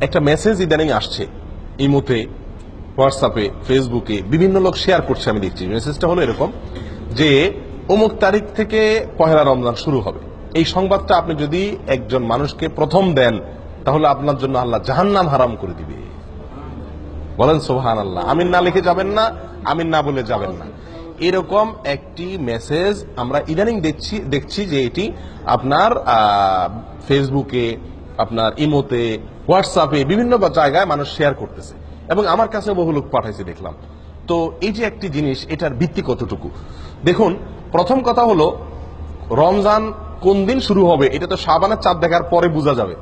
একটা মেসেজ ইদানিং আসছে ইমোতে, হোয়াটসঅ্যাপে, ফেসবুকে বিভিন্ন লোক শেয়ার করছে, আমি দেখছি। মেসেজটা হলো এরকম যে অমুক তারিখ থেকে পহেলা রমজান শুরু হবে। এই সংবাদটা আপনি যদি একজন মানুষকে প্রথম দেন তাহলে আপনার জন্য আল্লাহ জাহান্নাম হারাম করে দিবে। বলেন সুবহানাল্লাহ। আমিন না লিখে যাবেন না, আমিন না বলে যাবেন না। এরকম একটি মেসেজ আমরা ইদানিং দেখছি যে এটি আপনার ফেসবুকে, আপনার ইমোতে, হোয়াটসঅ্যাপে বিভিন্ন জায়গায় মানুষ শেয়ার করতেছে এবং আমার কাছে বহু লোক পাঠাইছে দেখলাম। তো এই যে একটি জিনিস, এটার ভিত্তি কতটুকু? দেখুন, প্রথম কথা হলো রমজান কোন দিন শুরু হবে এটা তো শাবানের চাঁদ দেখার পরে বোঝা যাবে।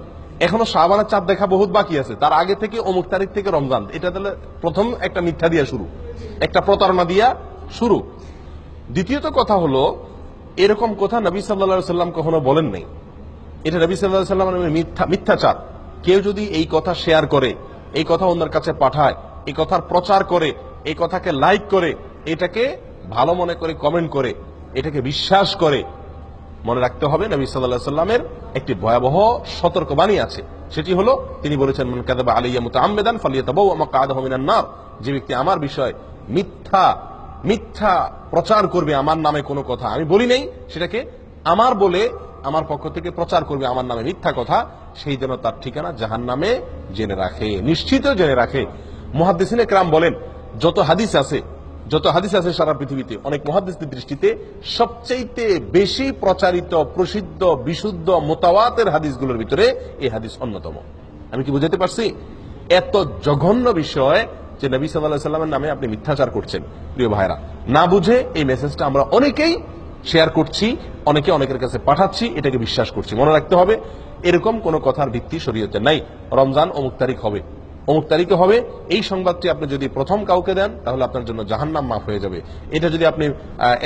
এখনো শাবানের চাঁদ দেখা বহুত বাকি আছে, তার আগে থেকে অমুক তারিখ থেকে রমজান, এটা তাহলে প্রথম একটা মিথ্যা দিয়া শুরু, একটা প্রতারণা দিয়া শুরু। দ্বিতীয়ত কথা হলো, এরকম কথা নবী সাল্লাল্লাহু সাল্লাম কখনো বলেন নাই। এটা নবী সাল্লাল্লাহু সাল্লামের মিথ্যাচার। কেউ যদি এই কথা শেয়ার করে, এই কথা অন্যের কাছে পাঠায়, এই কথার প্রচার করে, এই কথাকে লাইক করে, এটাকে ভালো মনে করে কমেন্ট করে, এটাকে বিশ্বাস করে, মনে রাখতে হবে নবী সাল্লাল্লাহু আলাইহি সাল্লামের একটি ভয়াবহ সতর্কবাণী আছে। সেটি হলো তিনি বলেছেন, মান কাযাবা আলাইয়া মুতাআম্মিদান ফালিয়াতাবাওয়া মাকআদাহু মিনান নার। যে ব্যক্তি আমার বিষয় মিথ্যা প্রচার করবে, আমার নামে কোনো কথা আমি বলি নাই, সেটাকে আমার বলে আমার পক্ষ থেকে প্রচার করবে আমার নামে মিথ্যা কথা, সেই জন্য তার ঠিকানা জাহান্নামে জেনে রাখে, নিশ্চিত জেনে রাখে। মুহাদ্দিসিনে কেরাম বলেন, যত হাদিস আছে সারা পৃথিবীতে, অনেক মুহাদ্দিসদের দৃষ্টিতে সবচাইতে বেশি প্রচারিত, প্রসিদ্ধ, বিশুদ্ধ, মুতাওয়াতির হাদিসগুলোর ভিতরে এই হাদিস অন্যতম। আমি কি বুঝাতে পারছি? এত জঘন্য বিষয় যে নবী সাল্লাল্লাহু আলাইহি সাল্লামের নামে আপনি মিথ্যাচার করছেন। প্রিয় ভাইরা, না বুঝে এই মেসেজটা আমরা অনেকেই শেয়ার করছি, অনেকের কাছে পাঠাচ্ছি, এটাকে বিশ্বাস করছি। মনে রাখতে হবে, এরকম কোন কথার ভিত্তি শরীয়তে নাই। রমজান অমুক তারিখ হবে, অমুক তারিখে হবে, এই সংবাদটি আপনি যদি প্রথম কাউকে দেন তাহলে আপনার জন্য জাহান্নাম মাফ হয়ে যাবে। এটা যদি আপনি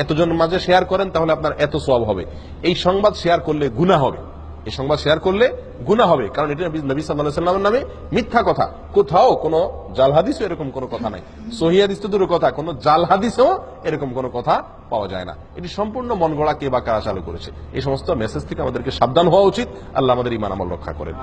এতজনের মাঝে শেয়ার করেন তাহলে আপনার এত সওয়াব হবে। এই সংবাদ শেয়ার করলে গুনাহ হবে, এই সংবাদ শেয়ার করলে গুনাহ হবে, কারণ এটা নবী সাল্লাল্লাহু আলাইহি সাল্লামের নামে মিথ্যা কথা। কোথাও কোনো জাল হাদিসও এরকম কোনো কথা নাই। সহিহ হাদিস তো দূরের কথা, কোনো জাল হাদিসেও এরকম কোনো কথা পাওয়া যায় না। এটি সম্পূর্ণ মন গড়া কে বা কারা চালু করেছে। এই সমস্ত মেসেজ থেকে আমাদেরকে সাবধান হওয়া উচিত। আল্লাহ আমাদের ঈমান আমল রক্ষা করেন।